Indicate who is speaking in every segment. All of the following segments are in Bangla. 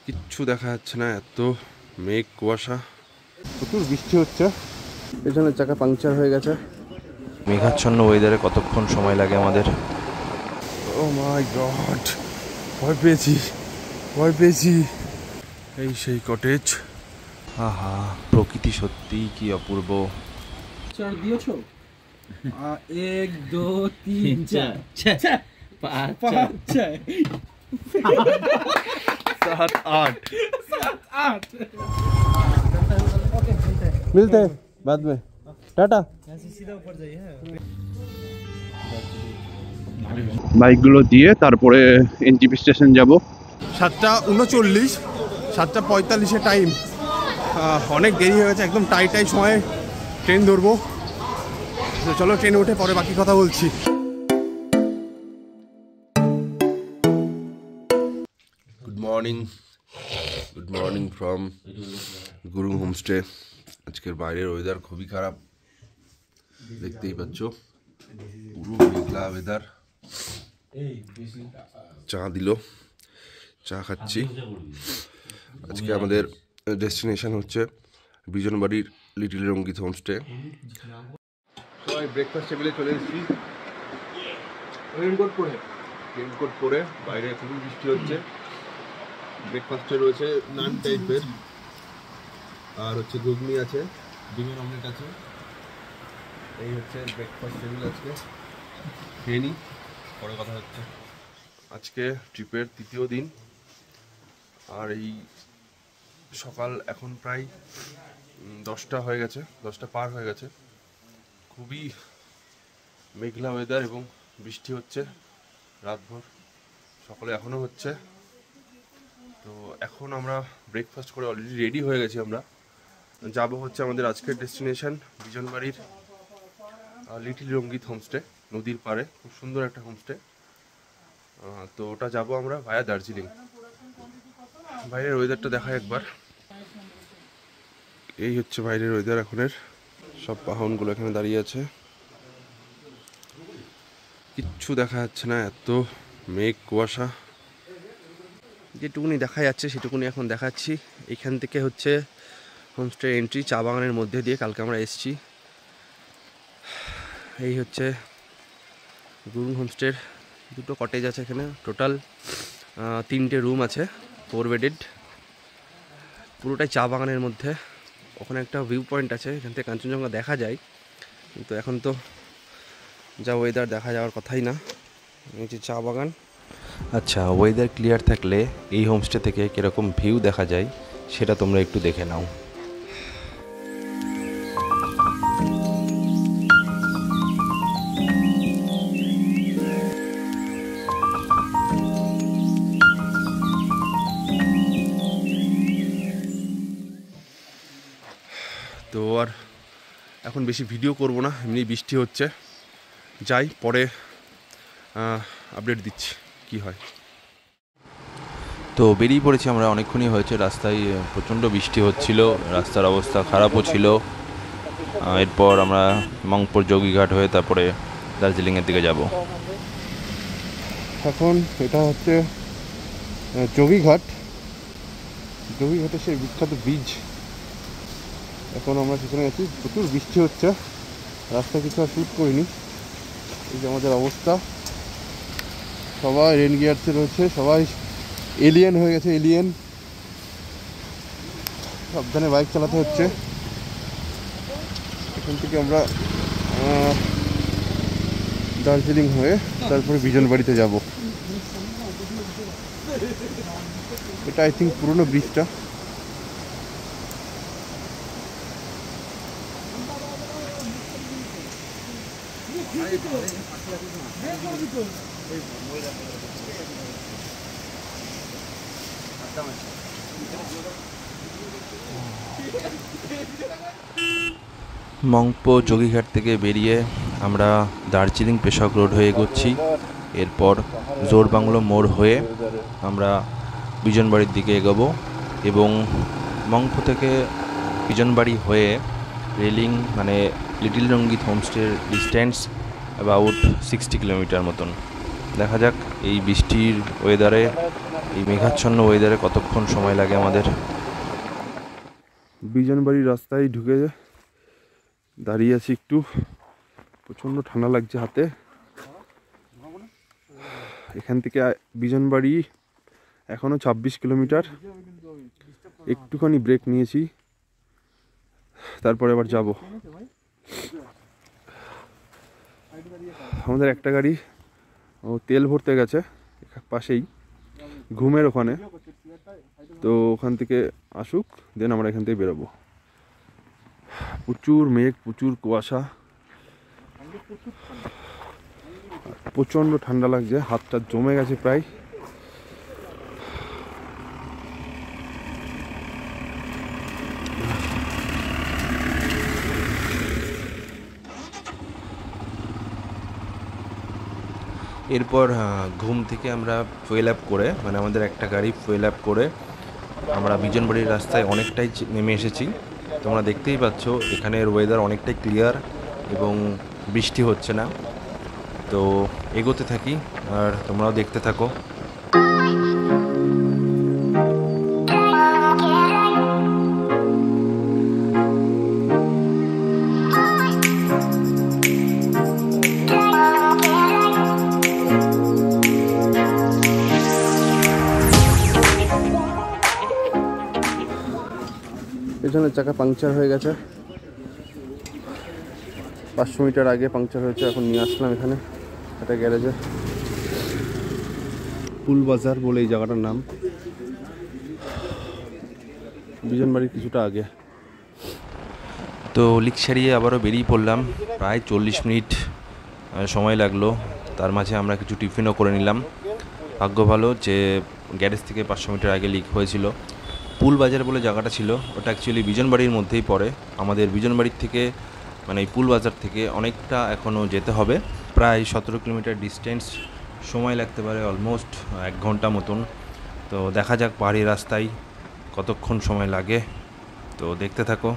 Speaker 1: কিচ্ছু দেখা যাচ্ছে না, এত মেঘ কুয়াশা, প্রচুর বৃষ্টি হচ্ছে। পেছনের চাকা পাংচার হয়ে গেছে।
Speaker 2: মেঘাচ্ছন্ন ওয়েদারে কতক্ষণ সময় লাগে আমাদের।
Speaker 1: ও মাই গড, ভয় পেয়েছি, ভয় পেয়েছি। এই সেই কটেজ।
Speaker 2: আহা, প্রকৃতি সত্যি কি অপূর্ব।
Speaker 3: চার দিয়েছো? 1 2 3 4 5 6
Speaker 1: 7 8
Speaker 3: 8
Speaker 1: मिलते हैं बाद में, टाटा।
Speaker 3: सीधा ऊपर जाइए।
Speaker 4: বাইকগুলো দিয়ে তারপরে এনটিপি স্টেশন যাব।
Speaker 1: 7:39, 7:45 টাইম। অনেক দেরি হয়ে গেছে, একদম টাই সময়ে ট্রেন ধরবো। তো চলো ট্রেনে উঠে পরে বাকি কথা বলছি। Good morning from Gurung homestay. আজকের বাইরের ওয়েদার খুবই খারাপ, দেখতেই পাচ্ছ, পুরো মেঘলা ওয়েদার। চা দিল, চা খাচ্ছি। আজকে আমাদের ডেস্টিনেশন হচ্ছে বিজনবাড়ির লিটল রঙ্গিত হোমস্টে। সবাই ব্রেকফাস্ট টেবিলে চলে এসেছি, রেনকোট পরে। বাইরে খুবই বৃষ্টি হচ্ছে। ব্রেকফাস্টে রয়েছে নান টাইপের, আর হচ্ছে ঘুগনি আছে, ডিমের অমলেট আছে। এই হচ্ছে ব্রেকফাস্ট টেবিল আজকে। খেয়ে নিই, পরে কথা হচ্ছে। আজকে ট্রিপের তৃতীয় দিন, আর এই সকাল এখন প্রায় 10টা হয়ে গেছে, 10টা পার হয়ে গেছে। খুবই মেঘলা ওয়েদার এবং বৃষ্টি হচ্ছে রাতভর, সকালে এখনও হচ্ছে। তো এখন আমরা ব্রেকফাস্ট করে অলরেডি রেডি হয়ে গেছি। আমরা যাব হচ্ছে আমাদের আজকের ডেস্টিনেশন বিজনবাড়ির লিটল রঙ্গিত হোমস্টে, নদীর পাড়ে, খুব সুন্দর একটা হোমস্টে। তো ওটা যাব আমরা ভায়া দার্জিলিং। বাইরের ওয়েদারটা দেখায় একবার। এই হচ্ছে বাইরের ওয়েদার এখনের। সব বাহনগুলো এখানে দাঁড়িয়ে আছে, কিচ্ছু দেখা যাচ্ছে না, এত মেঘ কুয়াশা। যেটুকুনি দেখা যাচ্ছে সেটুকুনি এখন দেখাচ্ছি। এখান থেকে হচ্ছে হোমস্টে এন্ট্রি, চা বাগানের মধ্যে দিয়ে কালকে আমরা এসেছি। এই হচ্ছে গুরুং হোমস্টের দুটো কটেজ আছে এখানে। টোটাল 3টে রুম আছে, 4 বেডেড, পুরোটাই চা বাগানের মধ্যে। ওখানে একটা ভিউ পয়েন্ট আছে, এখান থেকে কাঞ্চনজঙ্ঘা দেখা যায়, কিন্তু এখন তো যা ওয়েদার দেখা যাওয়ার কথাই না। এই যে চা বাগান।
Speaker 2: আচ্ছা, ওয়েদার ক্লিয়ার থাকলে এই হোমস্টে থেকে কীরকম ভিউ দেখা যায় সেটা তোমরা একটু দেখে নাও।
Speaker 1: তো আর এখন বেশি ভিডিও করব না, এমনি বৃষ্টি হচ্ছে। যাই, পরে আপডেট দিচ্ছি কি হয়।
Speaker 2: তো বেরিয়ে পড়েছি আমরা, অনেকক্ষণই হয়েছে। রাস্তায় প্রচণ্ড বৃষ্টি হচ্ছিল, রাস্তার অবস্থা খারাপও ছিল। এরপর আমরা মংপুর যোগীঘাট হয়ে তারপরে দার্জিলিংয়ের দিকে যাব।
Speaker 1: এখন এটা হচ্ছে যোগীঘাট, যোগীঘাটের সেই বিখ্যাত ব্রিজ। এখন আমরা সেখানে আছি, প্রচুর বৃষ্টি হচ্ছে, রাস্তায় কিছু আর শ্যুট করিনি। এই যে আমাদের অবস্থা, সবাই রেন গিয়ার্সে রয়েছে, সবাই এলিয়েন হয়ে গেছে, এলিয়েন। সাবধানে বাইক চালাতে হচ্ছে। এখান থেকে আমরা দার্জিলিং হয়ে তারপরে বিজনবাড়িতে যাব। এটা আই থিঙ্ক পুরনো ব্রিজটা।
Speaker 2: মংপো যোগীঘাট থেকে বেরিয়ে আমরা দার্জিলিং পেশক রোড হয়ে এগোচ্ছি। এরপর জোরবাংলো মোড় হয়ে আমরা বিজনবাড়ির দিকে এগোবো, এবং মংপো থেকে বিজনবাড়ি হয়ে রেলিং মানে লিটল রঙ্গিত হোমস্টের ডিস্টেন্স অ্যাবাউট 60 কিলোমিটার মতন। দেখা যাক এই বৃষ্টির ওয়েদারে এই মেঘাচ্ছন্ন ওয়েদারে কতক্ষণ সময় লাগে আমাদের।
Speaker 4: বিজনবাড়ির রাস্তায় ঢুকে দাঁড়িয়ে আছি, একটু প্রচণ্ড ঠান্ডা লাগছে হাতে। এখান থেকে বিজনবাড়ি এখনও 26 কিলোমিটার। একটুখানি ব্রেক নিয়েছি, তারপরে আবার যাব। আমাদের একটা গাড়ি ও তেল ভরতে গেছে পাশেই ঘুমের ওখানে, তো ওখান থেকে আসুক, দেন আমরা এখান থেকে বেরোবো। প্রচুর মেঘ, প্রচুর কুয়াশা, প্রচণ্ড ঠান্ডা লাগছে, হাতটা জমে গেছে প্রায়।
Speaker 2: এরপর ঘুম থেকে আমরা ফুয়েল আপ করে, মানে আমাদের একটা গাড়ি ফুয়েল আপ করে আমরা বিজনবাড়ির রাস্তায় অনেকটাই নেমে এসেছি। তোমরা দেখতেই পাচ্ছ এখানের ওয়েদার অনেকটাই ক্লিয়ার এবং বৃষ্টি হচ্ছে না। তো এগোতে থাকি আর তোমরাও দেখতে থাকো।
Speaker 4: পেছনের চাকা পাংচার হয়ে গেছে, 500 মিটার আগে পাংচার হয়েছে, এখন নিয়ে আসলাম এখানে একটা গ্যারেজে। ফুলবাজার বলে এই জায়গাটার নাম, বিজনবাড়ির কিছুটা আগে।
Speaker 2: তো লিক সারিয়ে আবারও বেরিয়ে পড়লাম। প্রায় 40 মিনিট সময় লাগলো। তার মাঝে আমরা কিছু টিফিনও করে নিলাম। ভাগ্য ভালো যে গ্যারেজ থেকে 500 মিটার আগে লিক হয়েছিল। পুলবাজার বলে জায়গাটা ছিল, ওটা অ্যাকচুয়ালি বিজনবাড়ির মধ্যেই পড়ে। আমাদের বিজনবাড়ির থেকে, মানে এই পুলবাজার থেকে অনেকটা এখনও যেতে হবে, প্রায় 17 কিলোমিটার ডিস্টেন্স। সময় লাগতে পারে অলমোস্ট 1 ঘন্টা মতন। তো দেখা যাক পাহাড়ি রাস্তায় কতক্ষণ সময় লাগে, তো দেখতে থাকো।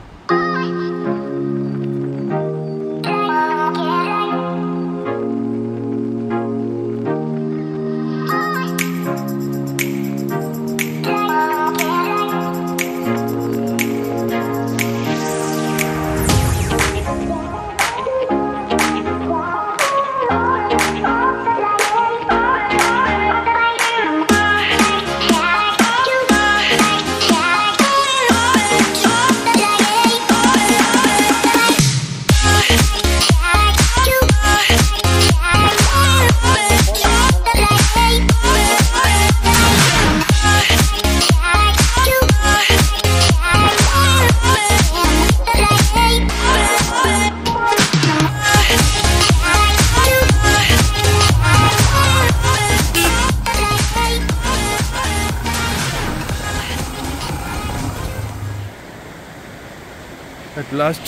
Speaker 4: অ্যাট লাস্ট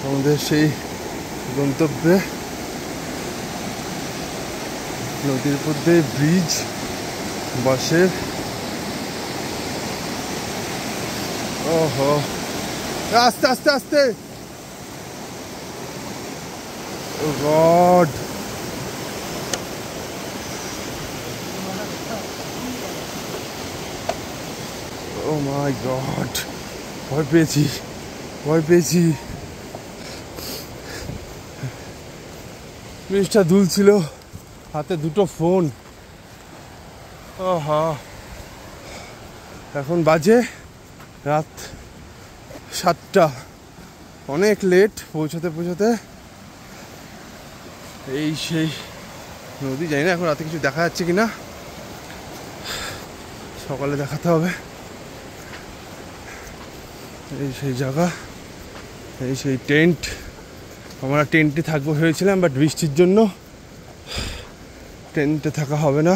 Speaker 4: আমাদের সেই গন্তব্যে, নদীর মধ্যে ব্রিজ, বাঁশের। ওহো, আস্তে আস্তে আস্তে, ও গড, ও মাই গড, ভয় পেয়েছি, ভয় পেয়েছি। ব্রিজটা দুলছিল, হাতে দুটো ফোন। ওহা, এখন বাজে রাত 7টা, অনেক লেট পৌঁছাতে পৌঁছাতে। এই সেই নদী, জানি না এখন রাতে কিছু দেখা যাচ্ছে কিনা, সকালে দেখাতে হবে। এই সেই জায়গা, এই সেই টেন্ট। আমরা টেন্টে থাকবো ভেবেছিলাম, বাট বৃষ্টির জন্য টেন্টে থাকা হবে না।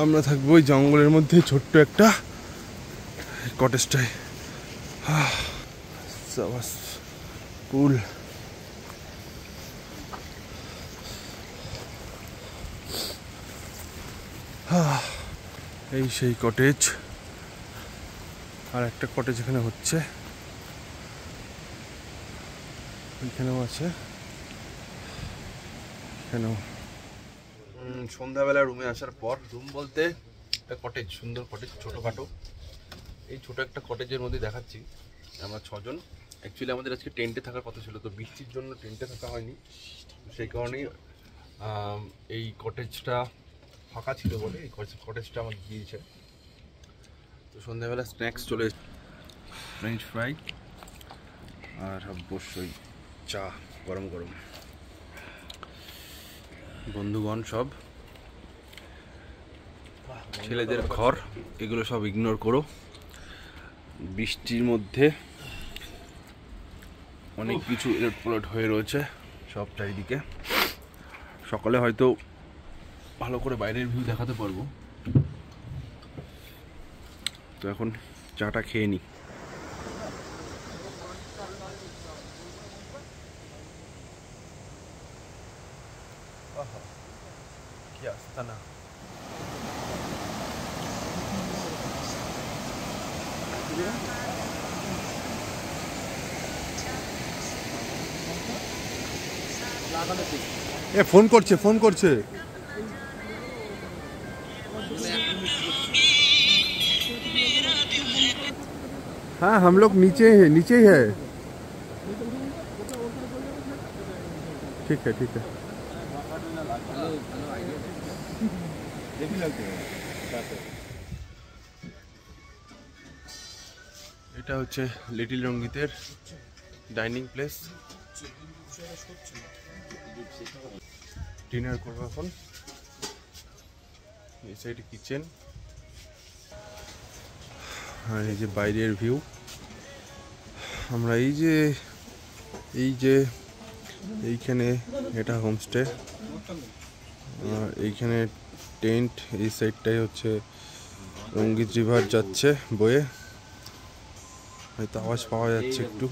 Speaker 4: আমরা থাকবো ওই জঙ্গলের মধ্যে ছোট্ট একটা কটেজটায়। কুল। এই সেই কটেজ। আর একটা কটেজ এখানে হচ্ছে, এখানেও আছে, এখানেও।
Speaker 1: সন্ধ্যাবেলা রুমে আসার পর, রুম বলতে একটা কটেজ, সুন্দর কটেজ, ছোটোখাটো। এই ছোটো একটা কটেজের মধ্যে দেখাচ্ছি আমরা 6 জন। অ্যাকচুয়ালি আমাদের আজকে টেন্টে থাকার কথা ছিল, তো বৃষ্টির জন্য টেন্টে থাকা হয়নি। সেই কারণেই এই কটেজটা ফাঁকা ছিল বলে এই কটেজটা আমাকে দিয়েছে। তো সন্ধ্যাবেলা স্ন্যাক্স চলে এসেছে, ফ্রেঞ্চ ফ্রাই আর অবশ্যই চা গরম গরম। বন্ধুগণ, সব ছেলেদের ঘর, এগুলো সব ইগনোর করো। বৃষ্টির মধ্যে অনেক কিছু এলটপালট হয়ে রয়েছে সব চারিদিকে। সকালে হয়তো ভালো করে বাইরের ভিউ দেখাতে পারবো। তো এখন চাটা খেয়ে নিই। কি আস্তানা!
Speaker 4: এ ফোন করছে। हाँ हम लोग नीचे ही है। ठीक है।
Speaker 1: এটা হচ্ছে লিটল রঙ্গিতের ডাইনিং প্লেস। ডিনার করবো এখন। এই সাইডে কিচেন, আর এই যে বাইরের ভিউ। আমরা এই যে এইখানে এটা হোমস্টে, আর এইখানে টেন্ট। এই সাইডটাই হচ্ছে রঙ্গিত রিভার যাচ্ছে বয়ে, হয়তো আওয়াজ পাওয়া যাচ্ছে একটু।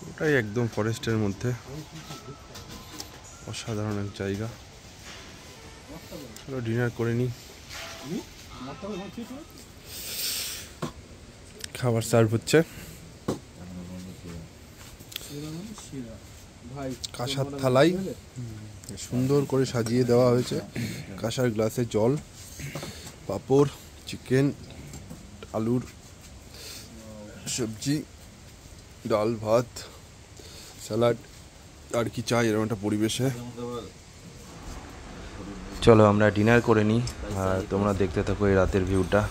Speaker 1: ওটাই একদম ফরেস্টের মধ্যে, অসাধারণ এক জায়গা। চলো ডিনার করে নিই। খাবার সার্ভ হচ্ছে কাঁসার থালায়, সুন্দর করে সাজিয়ে দেওয়া হয়েছে। কাঁসার গ্লাসে জল, পাঁপড়, চিকেন, আলুর সবজি, ডাল ভাত, স্যালাড আর কি চাই এরকম একটা পরিবেশে।
Speaker 2: চলো আমরা ডিনার করে নিই, আর তোমরা দেখতে থাকো এই রাতের ভিউটা।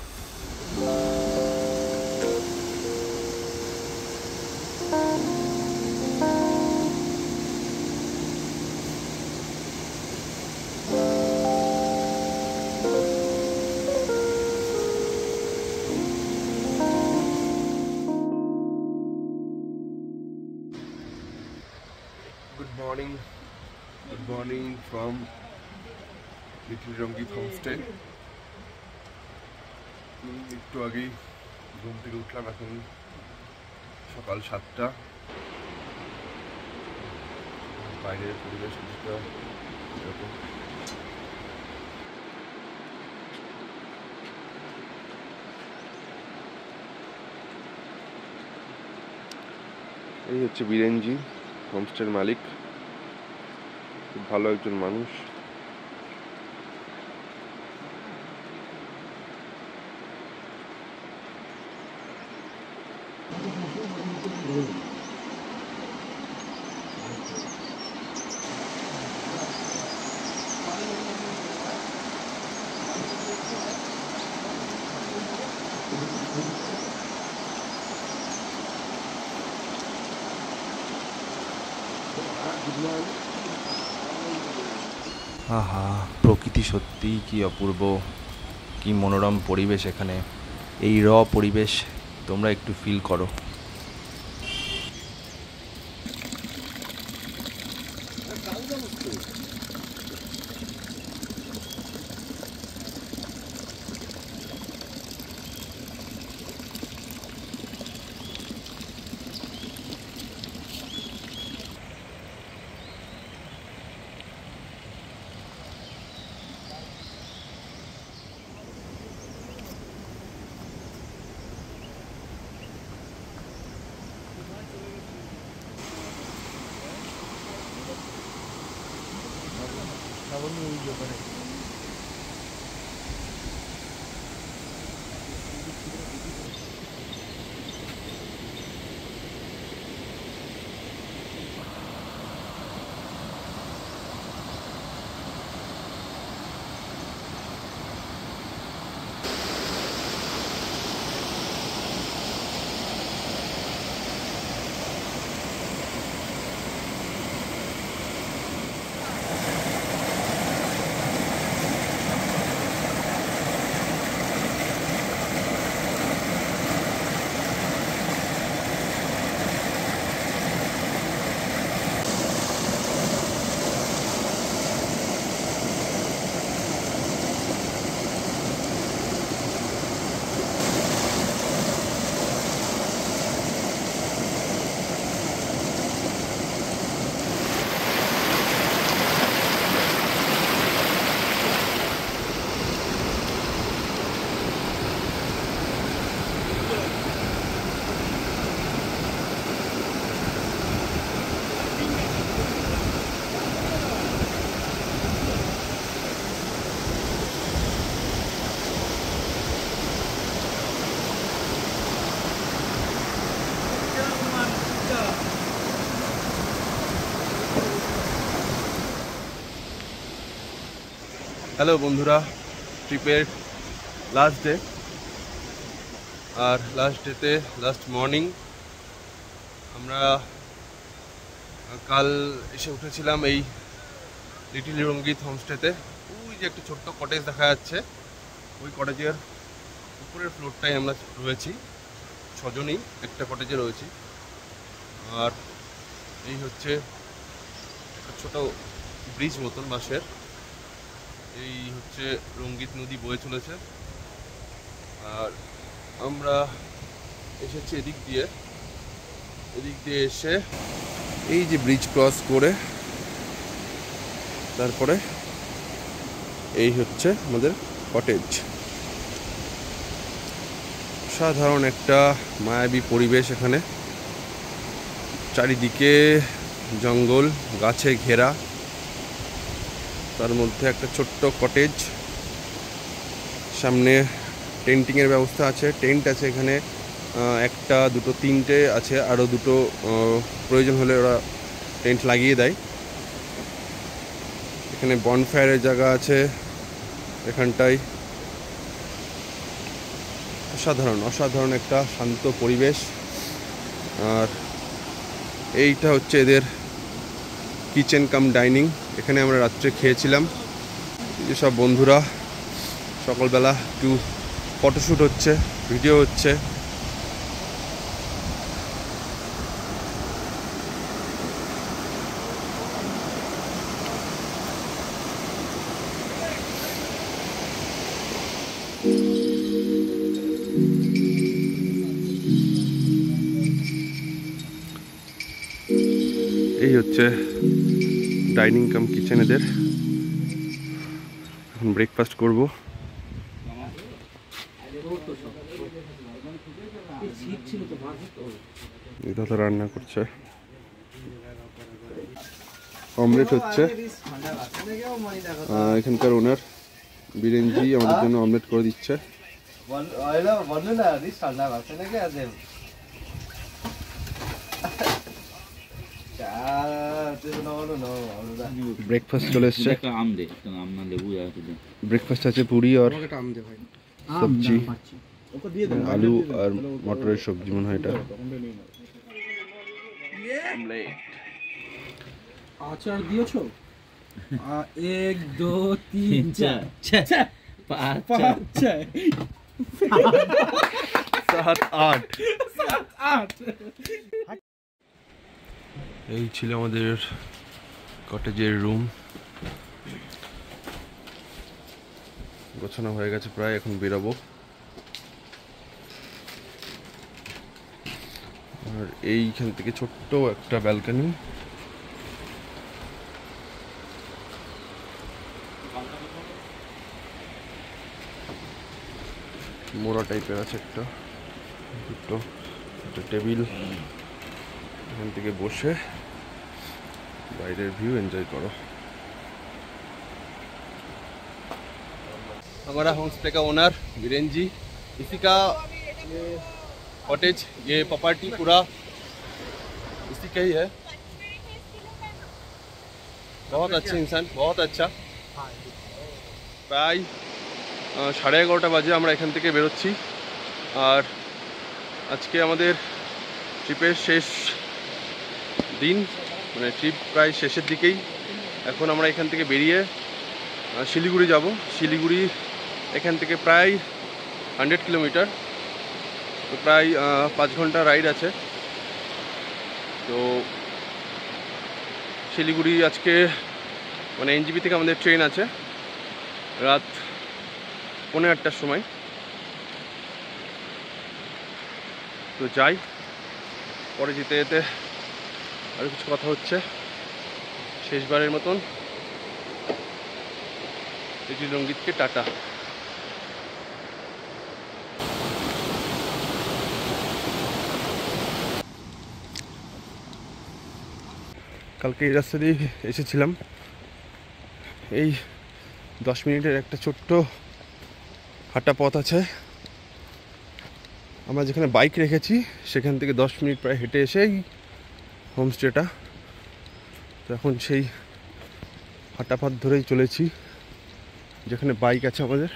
Speaker 1: Good morning from little Rangit homestay. একটু আগেই ঘুম থেকে উঠলাম, এখন সকাল 7টা। বাইরের পরিবেশ কিছুটা এরকম।
Speaker 4: এই হচ্ছে বীরেনজি, হোমস্টের মালিক। খুব ভালো একজন মানুষ।
Speaker 2: আহা, প্রকৃতি সত্যিই কি অপূর্ব, কি মনোরম পরিবেশ এখানে। এই পরিবেশ তোমরা একটু ফিল করো।
Speaker 1: হ্যালো বন্ধুরা, ট্রিপের লাস্ট ডে, আর লাস্ট ডেতে লাস্ট মর্নিং আমরা কাল এসে উঠেছিলাম এই লিটিল রঙ্গিত হোমস্টেতে। ওই যে একটা ছোট্ট কটেজ দেখা যাচ্ছে, ওই কটেজের উপরের ফ্লোরটাই আমরা রয়েছি, 6 জনই একটা কটেজে রয়েছি। আর এই হচ্ছে একটা ছোটো ব্রিজ মতন বাঁশের, এই হচ্ছে রঙ্গিত নদী বয়ে চলেছে। আর আমরা এসেছি এদিক দিয়ে এসে এই যে ব্রিজ ক্রস করে তারপরে এই হচ্ছে আমাদের কটেজ। সাধারণ একটা মায়াবী পরিবেশ এখানে, চারিদিকে জঙ্গল গাছে ঘেরা, তার মধ্যে একটা ছোট্ট কটেজ, সামনে টেন্টিংয়ের ব্যবস্থা আছে, টেন্ট আছে এখানে, একটা দুটো তিনটে আছে, আরও দুটো প্রয়োজন হলে ওরা টেন্ট লাগিয়ে দেয়। এখানে বনফায়ারের জায়গা আছে এখানটায়। অসাধারণ একটা শান্ত পরিবেশ। আর এইটা হচ্ছে এদের কিচেন কাম ডাইনিং, এখানে আমরা রাত্রে খেয়েছিলাম। এই সব বন্ধুরা সকালবেলা একটু ফটোশ্যুট হচ্ছে, ভিডিও হচ্ছে। এই হচ্ছে ডাইনিং কাম কিচেন এদের। এখন ব্রেকফাস্ট করব। দাদা রান্না করছে, অমলেট হচ্ছে। এখানকার ওনার বীরেনজি আমাদের জন্য অমলেট করে দিচ্ছে। ব্রেকফাস্ট চলে এসছে। ব্রেকফাস্ট আছে পুরি আর সবজি, আলু আর মটরের সবজি মনে হয় এটা।
Speaker 3: আচার দিয়েছো? 1 2 3 4 5 6
Speaker 1: 7 8। এই ছিল আমাদের কটেজের রুম। গোছানো হয়ে গেছে প্রায়, এখন বেরোবো। আর এইখান থেকে ছোট্ট একটা ব্যালকনি, মোড়া টাইপের আছে একটা, দুটো একটা টেবিল, এখান থেকে বসে বাইরের ভিউ एंजॉय करो। हमारा होम स्टे का ओनर वीरेन जी, इसी का कॉटेज, ये प्रॉपर्टी पूरा इसी का ही है। बहुत अच्छा इंसान, बहुत अच्छा। প্রায় 11:30 বাজে আমরা এখান থেকে বেরোচ্ছি। আর আজকে আমাদের ট্রিপের শেষ দিন, মানে ট্রিপ প্রায় শেষের দিকেই। এখন আমরা এখান থেকে বেরিয়ে শিলিগুড়ি যাব। শিলিগুড়ি এখান থেকে প্রায় 100 কিলোমিটার, তো প্রায় 5 ঘন্টা রাইড আছে। তো শিলিগুড়ি আজকে মানে এনজিপি থেকে আমাদের ট্রেন আছে রাত 8:15টার সময়। তো যাই, পরে যেতে যেতে আরও কিছু কথা হচ্ছে। শেষবারের মতন লিটিল রঙ্গিতকে টাটা। কালকে এই রাস্তা দিয়ে এসেছিলাম। এই 10 মিনিটের একটা ছোট্ট হাঁটা পথ আছে। আমরা যেখানে বাইক রেখেছি সেখান থেকে 10 মিনিট প্রায় হেঁটে এসেই হোমস্টেটা। তো এখন সেই হাঁটা পথ ধরেই চলেছি।
Speaker 4: যেখানে বাইক আছে আমাদের।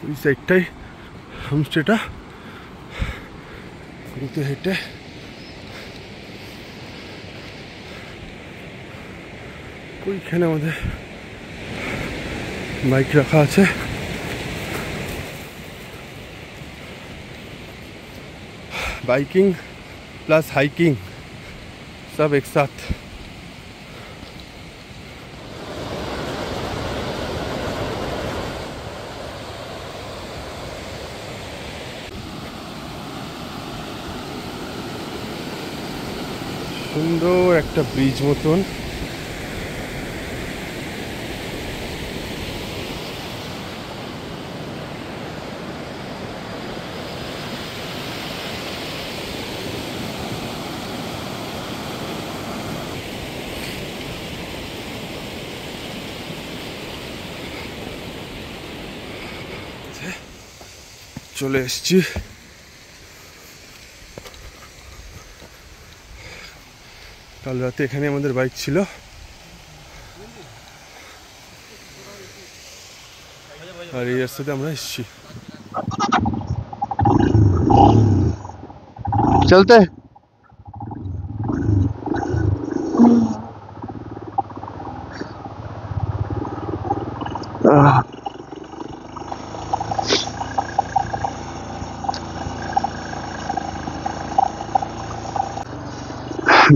Speaker 4: ওই সাইডটাই হোমস্টেটা, ঘুরতে হেঁটে ওইখানে আমাদের বাইক রাখা আছে। बाइकिंग प्लस हाइकिंग सब एक साथ। সুন্দর একটা ব্রিজ মতন, চলে এসছি। কাল রাতে এখানে আমাদের বাইক ছিল, আর এই রাস্তাতে আমরা এসছি। চলতে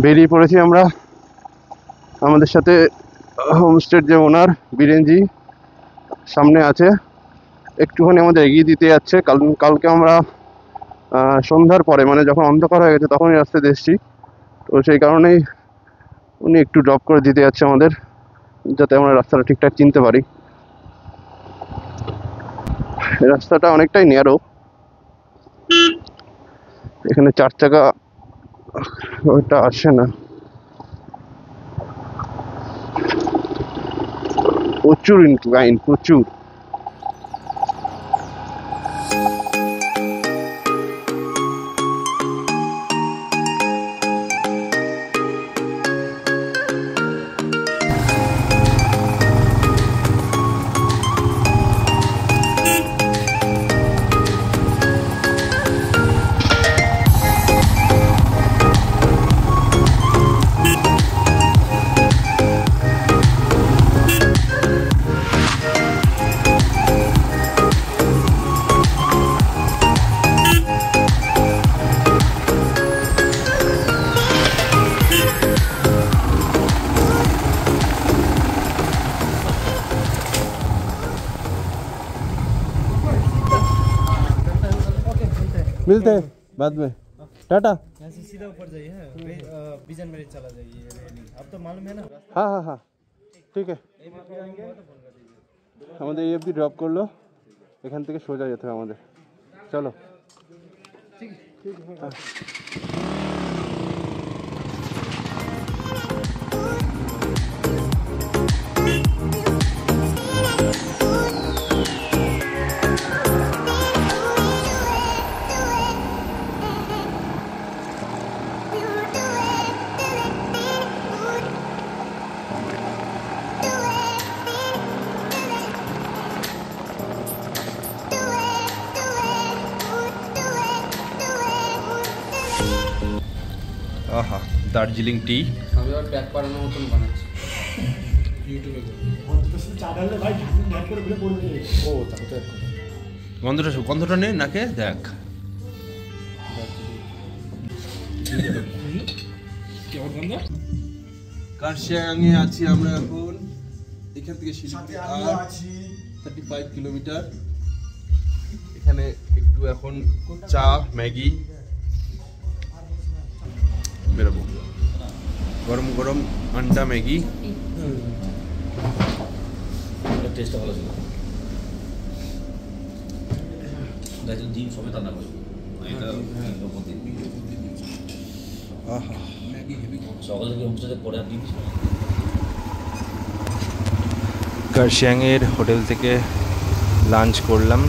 Speaker 4: বেরিয়ে পড়েছি আমরা। আমাদের সাথে হোমস্টের যে ওনার বীরেনজি সামনে আছে, একটুখানি আমাদের এগিয়ে দিতে যাচ্ছে। কালকে আমরা সন্ধ্যার পরে, মানে যখন অন্ধকার হয়ে গেছে তখনই রাস্তায় এসেছি, তো সেই কারণেই উনি একটু ড্রপ করে দিতে যাচ্ছে আমাদের, যাতে আমরা রাস্তাটা ঠিকঠাক চিনতে পারি। রাস্তাটা অনেকটাই ন্যারো, এখানে 4 চাকা ওইটা আসে না, প্রচুর ইনক্লাইন, প্রচুর। मिलते हैं बाद में, टाटा।
Speaker 3: यहाँ से सीधा ऊपर जाइए, विजन मेरे चला जाइए। अब तो मालूम है ना।
Speaker 4: हाँ हाँ हाँ ঠিক আছে, আমাদের এই অবধি ড্রপ করলো, এখান থেকে সোজা যেতে হবে আমাদের। চলো
Speaker 2: আহা, দার্জিলিং টি।
Speaker 3: আমি আর প্যাক করানোর মতন বানাচ্ছি ইউটিউবে।
Speaker 2: গন্ধটা নে নাকে দেখ।
Speaker 1: কার্শিয়াংয়ে আছি আমরা এখন, এখান থেকে শিলিগুড়ি 35 কিলোমিটার। এখানে একটু এখন চা ম্যাগি বেরোবো,
Speaker 2: গরম গরম আন্ডা ম্যাগি।
Speaker 5: টেস্টটা ভালো ছিল, দেখেন ডিম সমেত রান্না করবো এটা
Speaker 2: আহা,
Speaker 5: সকাল থেকে হোমস্টেতে পরে আর ডিম ছিল।
Speaker 2: কার্শিয়াংয়ের হোটেল থেকে লাঞ্চ করলাম,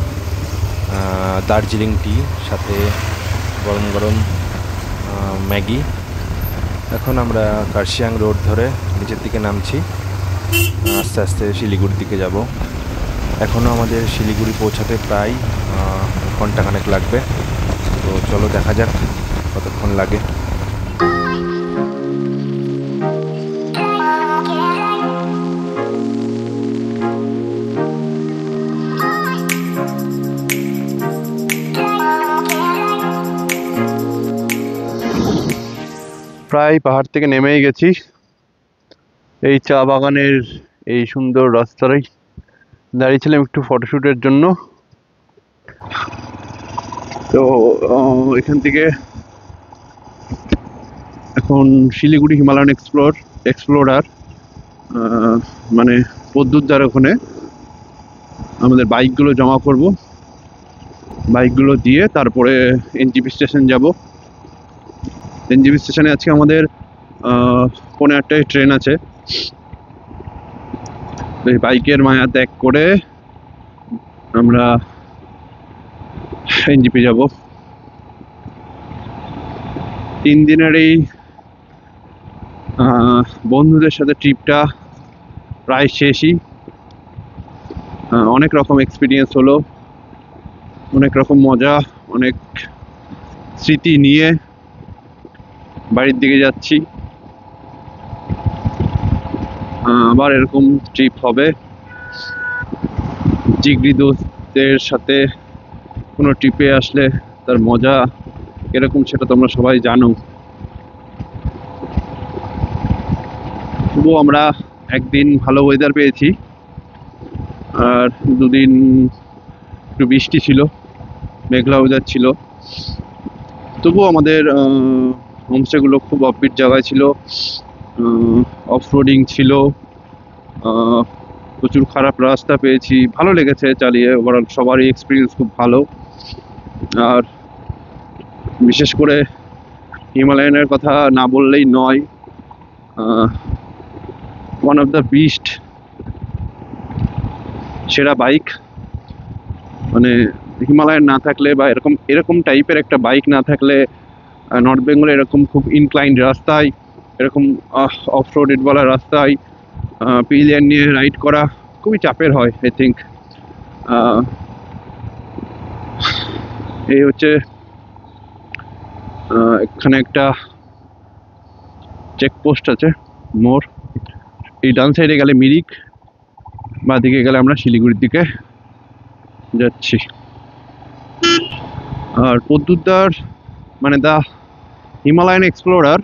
Speaker 2: দার্জিলিং টি সাথে গরম গরম ম্যাগি। এখন আমরা কার্শিয়াং রোড ধরে নিচের দিকে নামছি, আস্তে আস্তে শিলিগুড়ির দিকে যাব। এখনও আমাদের শিলিগুড়ি পৌঁছাতে প্রায় ঘন্টাখানেক লাগবে, তো চলো দেখা যাক কতক্ষণ লাগে।
Speaker 4: প্রায় পাহাড় থেকে নেমেই গেছি। এই চা বাগানের এই সুন্দর রাস্তায় দাঁড়িয়েছিলাম একটু ফটোশ্যুটের জন্য। তো এখান থেকে এখন শিলিগুড়ি হিমালয়ান এক্সপ্লোরার মানে পদ্মুদ্দার ওখানে আমাদের বাইকগুলো জমা করব, বাইকগুলো দিয়ে তারপরে এনজিপি স্টেশন যাব। এনজিপি স্টেশনে আজকে আমাদের 8:30 ট্রেন আছে। এই বাইকের মায়া ত্যাগ করে আমরা এনজিপি যাব। 3 দিনের এই বন্ধুদের সাথে ট্রিপটা প্রায় শেষই। অনেক রকম এক্সপিরিয়েন্স হলো, অনেক রকম মজা, অনেক স্মৃতি নিয়ে বাড়ির দিকে যাচ্ছি। আবার এরকম ট্রিপ হবে। জিগরি দোস্তদের সাথে কোনো ট্রিপে আসলে তার মজা এরকম সেটা তোমরা সবাই জানো। তবুও আমরা একদিন ভালো ওয়েদার পেয়েছি, আর 2 দিন একটু বৃষ্টি ছিল, মেঘলা ওয়েদার ছিল। তবুও আমাদের হোমস্টেগুলো খুব অফবিট জায়গায় ছিল, অফরোডিং ছিল, প্রচুর খারাপ রাস্তা পেয়েছি, ভালো লেগেছে চালিয়ে। ওভারঅল সবারই এক্সপিরিয়েন্স খুব ভালো। আর বিশেষ করে হিমালয়ানের কথা না বললেই নয়, ওয়ান অফ দ্য বিস্ট সেরা বাইক। মানে হিমালয়ান না থাকলে বা এরকম টাইপের একটা বাইক না থাকলে নর্থ বেঙ্গলে এরকম খুব ইনক্লাইন্ড রাস্তায়, এরকম অফ রোডেড বলা রাস্তায় পিলিয়ন নিয়ে রাইড করা খুবই চাপের হয়। আই থিঙ্ক এই হচ্ছে এখানে একটা চেকপোস্ট আছে, মোড়। এই ডান সাইডে গেলে মিরিক, বা দিকে গেলে আমরা শিলিগুড়ির দিকে যাচ্ছি। আর পদ্মুদ্দার মানে দা হিমালয়ান এক্সপ্লোরার,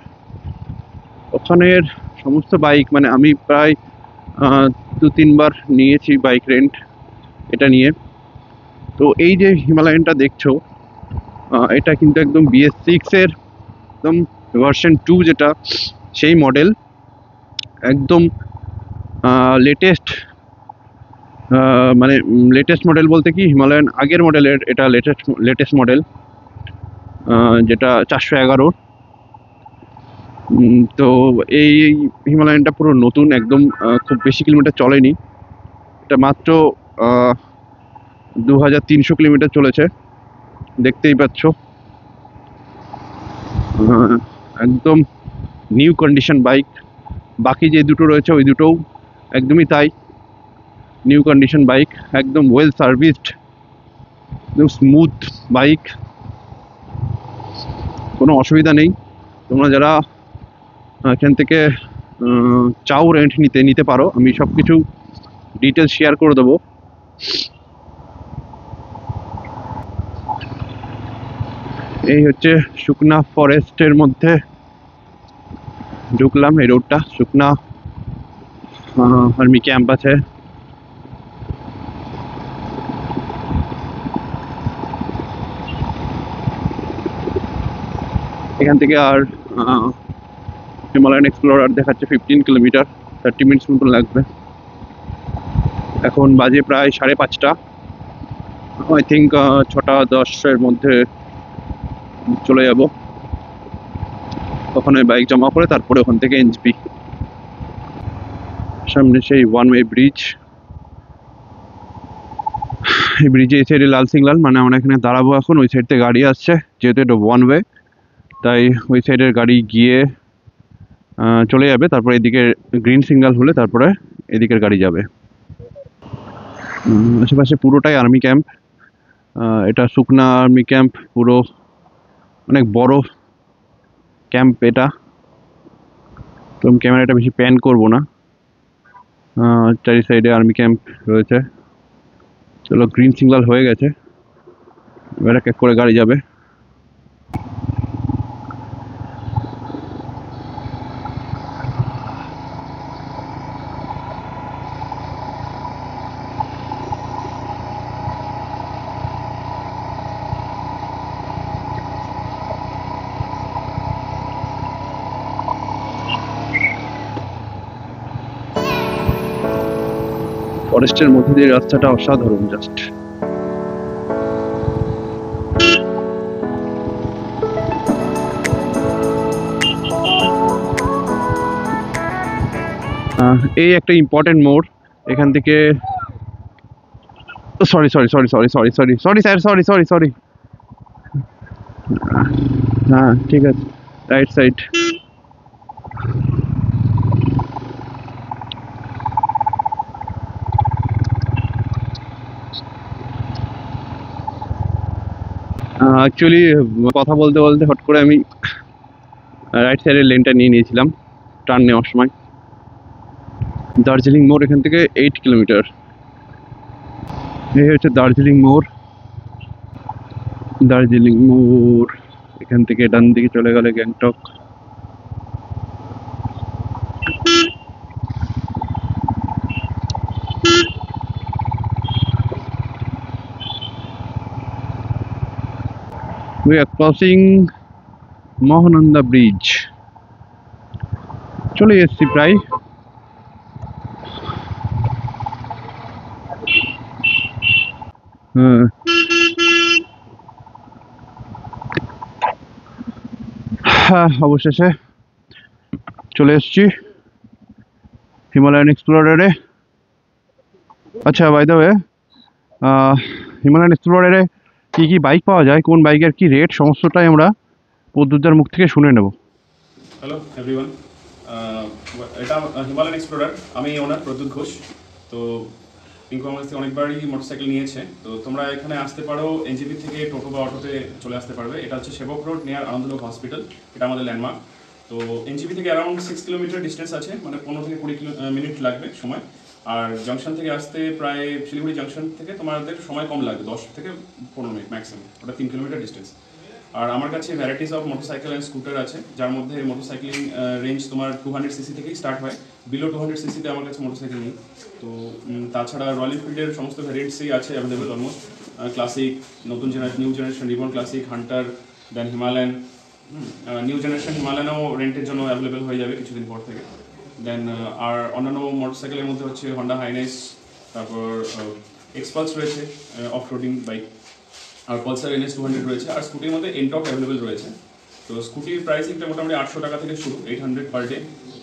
Speaker 4: ওখানের সমস্ত বাইক, মানে আমি প্রায় 2-3 বার নিয়েছি বাইক রেন্ট এটা নিয়ে। তো এই যে হিমালয়ানটা দেখছো, এটা কিন্তু একদম BS6 এর একদম ভার্সন 2 যেটা, সেই মডেল, একদম লেটেস্ট। মানে লেটেস্ট মডেল বলতে কি, হিমালয়ান আগের মডেলের এটা লেটেস্ট মডেল, যেটা 411। তো এই হিমালয়ানটা পুরো নতুন একদম, খুব বেশি কিলোমিটার চলেনি, এটা মাত্র 2300 কিলোমিটার চলেছে, দেখতেই পাচ্ছ। একদম নিউ কন্ডিশন বাইক। বাকি যে দুটো রয়েছে ওই দুটোও একদমই তাই, নিউ কন্ডিশন বাইক, একদম ওয়েল সার্ভিসড, একদম স্মুথ বাইক, কোনো অসুবিধা নেই। তোমরা যারা এখান থেকে চাও রেন্ট নিতে পারো, আমি সব কিছু ডিটেলস শেয়ার করে দেবো। এই হচ্ছে শুকনা ফরেস্টের মধ্যে ঢুকলাম, এই রোডটা শুকনা আর্মি ক্যাম্প আছে। এখান থেকে আর হিমালয়ান এক্সপ্লোরার দেখাচ্ছে 15 কিলোমিটার, 30 মিনিটস মতো লাগবে। এখন বাজে প্রায় 5:30। আই থিঙ্ক 6:10-এর মধ্যে চলে যাব। ওখানে বাইক জমা করে তারপরে ওখান থেকে এনজিপি। সামনে সেই ওয়ান ওয়ে ব্রিজ, এই ব্রিজে এই সাইডে লাল সিগন্যাল, মানে আমরা এখানে দাঁড়াবো এখন। ওই সাইড থেকে গাড়ি আসছে, যেহেতু এটা ওয়ান ওয়ে, তাই ওই সাইডের গাড়ি গিয়ে চলে যাবে, তারপরে এদিকে গ্রিন সিগন্যাল হলে তারপরে এদিকের গাড়ি যাবে। আশেপাশে পুরোটাই আর্মি ক্যাম্প। এটা সুকনা আর্মি ক্যাম্প, পুরো অনেক বড় ক্যাম্প এটা। তো ক্যামেরাটা বেশি প্যান করবো না, চারি সাইডে আর্মি ক্যাম্প রয়েছে। চলো, গ্রিন সিগন্যাল হয়ে গেছে, এবার এক এক করে গাড়ি যাবে। ফরেস্টের মধ্যে দিয়ে রাস্তাটা অসাধারণ, জাস্ট এই একটা ইম্পর্টেন্ট মোড়। এখান থেকে সরি স্যার, সরি। হ্যাঁ ঠিক আছে, রাইট সাইড। অ্যাকচুয়ালি কথা বলতে বলতে হট করে আমি রাইট সাইডের লেনটা নিয়ে নিয়েছিলাম টার্ন নেওয়ার সময়। দার্জিলিং মোড় এখান থেকে 8 কিলোমিটার। এই হচ্ছে দার্জিলিং মোড়। এখান থেকে ডান দিকে চলে গেলে Gangtok. We are crossing Mahananda bridge. চলে এসেছি প্রায়। অবশেষে চলে এসেছি হিমালয়ান এক্সপ্লোরারে। আচ্ছা, বাই দ্য ওয়ে, হিমালয়ান এক্সপ্লোরারে কী কী বাইক পাওয়া যায়, কোন বাইকের কি রেট, সমস্তটাই আমরা প্রদ্যুৎদার মুখ থেকে শুনে নেব।
Speaker 6: হ্যালো এভরিওয়ান, এটা হিমালয়ান এক্সপ্লোরার, আমি ওনার প্রদ্যুৎ ঘোষ। তো পিঙ্কু আমার থেকে অনেকবারই মোটরসাইকেল নিয়েছে। তো তোমরা এখানে আসতে পারো, এনজিপি থেকে টোটো বা অটোতে চলে আসতে পারবে। এটা হচ্ছে সেবক রোড নিয়ার আনন্দলোক হসপিটাল, এটা আমাদের ল্যান্ডমার্ক। তো এনজিপি থেকে অ্যারাউন্ড 6 কিলোমিটার ডিস্টেন্স আছে, মানে 15 থেকে 20 মিনিট লাগবে সময়। আর জংশন থেকে আসতে প্রায় শিলিগুড়ি জংশন থেকে তোমাদের সময় কম লাগবে, 10 থেকে 15 মিনিট ম্যাক্সিমাম, ওটা 3 কিলোমিটার ডিস্টেন্স। আর আমার কাছে varieties of motorcycle and scooter আছে, যার মধ্যে মোটরসাইক্লিং রেঞ্জ তোমার 200 সিসি থেকেই স্টার্ট হয়। বিলো 200 সিসিতে আমার কাছে মোটরসাইকেল নেই। তো তাছাড়া রয়্যাল এনফিল্ডের সমস্ত ভ্যারিয়েন্টসই আছে available almost. Classic, new generation reborn Classic, Hunter, then Himalayan. New generation হিমালয়ানও রেন্টের জন্য অ্যাভেলেবেল হয়ে যাবে কিছুদিন পর থেকে। দেন আর অন্যান্য মোটরসাইকেলের মধ্যে হচ্ছে হন্ডা হাইনেস, তারপর এক্সপালস রয়েছে অফ রোডিং বাইক, আর পালসার NS 200 রয়েছে। আর স্কুটির মধ্যে এনটক অ্যাভেলেবেল রয়েছে। তো স্কুটির প্রাইসিংটা মোটামুটি 800 টাকা থেকে শুরু, 800 পার ডে।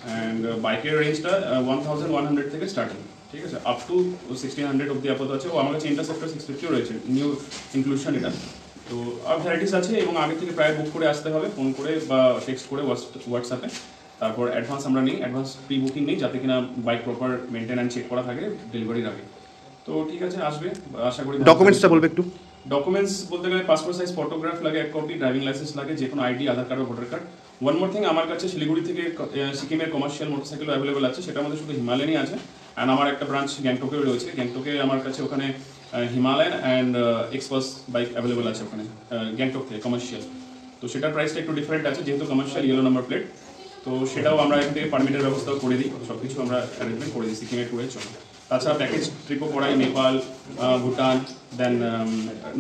Speaker 6: অ্যান্ড বাইকের রেঞ্জটা 1100 থেকে স্টার্টিং, ঠিক আছে, আপ টু 1600 অব্দি আপাতত আছে। ও আমার কাছে ইন্টারসেপ্টর 650 রয়েছে, নিউ ইনক্লুশন এটা। তো আর ভ্যারাইটিস আছে, এবং আগে থেকে প্রায় বুক করে আসতে হবে, ফোন করে বা টেক্সট করে হোয়াটসঅ্যাপে। তারপর অ্যাডভান্স আমরা নিই, অ্যাডভান্স প্রি বুকিং নিই, যাতে কিনা bike proper maintain and check করা থাকে ডেলিভারির আগে। তো ঠিক আছে, আসবে, আশা করি।
Speaker 4: ডকুমেন্টসটা বলবে একটু।
Speaker 6: ডকুমেন্টস বলতে গেলে পাসপোর্ট সাইজ ফটোগ্রাফ লাগে 1 কপি, ড্রাইভিং লাইসেন্স লাগে, যে কোনো আইডি, আধার কার্ড ও voter card. One more thing, আমার কাছে শিলিগুড়ি থেকে সিকিমের কমার্শিয়াল মোটরসাইকেল অ্যাভেলেবেল আছে, সেটার মধ্যে শুধু হিমালয়ানই আছে। অ্যান্ড আমার একটা ব্রাঞ্চ গ্যাংটকেও রয়েছে। গ্যাংটকে আমার কাছে ওখানে Himalayan and Xpulse bike available আছে ওখানে গ্যাংটক থেকে কমার্শিয়াল। তো সেটার প্রাইসটা একটু ডিফারেন্ট আছে, যেহেতু কমার্শিয়াল ইয়েলো নাম্বার প্লেট। তো সেটাও আমরা এখান থেকে পারমিটের ব্যবস্থাও করে দিই, সব কিছু আমরা অ্যারেঞ্জমেন্ট করে দিই সিকিমের ট্যুরের জন্য। তাছাড়া প্যাকেজ ট্রিপও করাই, নেপাল, ভুটান, দেন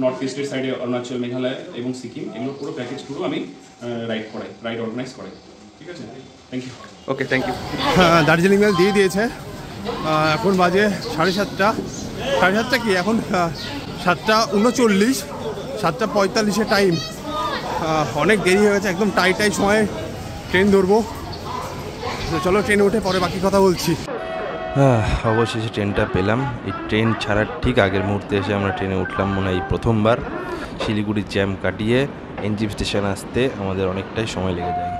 Speaker 6: নর্থ ইস্টের সাইডে অরুণাচল, মেঘালয় এবং সিকিম, এগুলো পুরো প্যাকেজ ট্যুরও আমি রাইড অর্গানাইজ করাই। ঠিক আছে, thank you.
Speaker 4: Okay, thank you.
Speaker 1: Darjeeling mail দিয়ে দিয়েছে, এখন বাজে 7:30 কি এখন 7:39, 7:45 টাইম। অনেক দেরি হয়ে গেছে, একদম টাই সময়ে ট্রেন ধরবো। তো চলো, ট্রেনে উঠে পরে বাকি কথা বলছি।
Speaker 2: অবশেষে ট্রেনটা পেলাম। এই ট্রেন ছাড়ার ঠিক আগের মুহূর্তে এসে আমরা ট্রেনে উঠলাম, মনে হয় এই প্রথমবার। শিলিগুড়ির জ্যাম কাটিয়ে এনজিপি স্টেশন আসতে আমাদের অনেকটাই সময় লেগে যায়।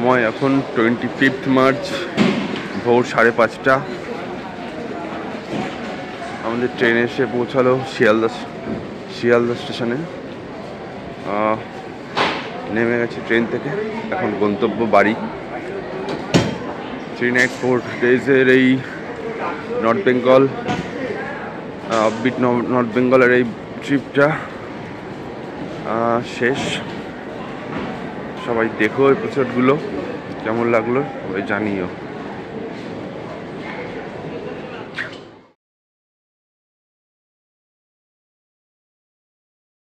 Speaker 4: সময় এখন 25 মার্চ ভোর 5:30। আমাদের ট্রেন এসে পৌঁছালো শিয়ালদা স্টেশনে। নেমে গেছে ট্রেন থেকে, এখন গন্তব্য বাড়ি। 3 night 4 days-এর এই নর্থ বেঙ্গল অফবিট নর্থ বেঙ্গলের এই ট্রিপটা শেষ। সবাই দেখো এপিসোডগুলো, কেমন লাগলো সবাই জানিও।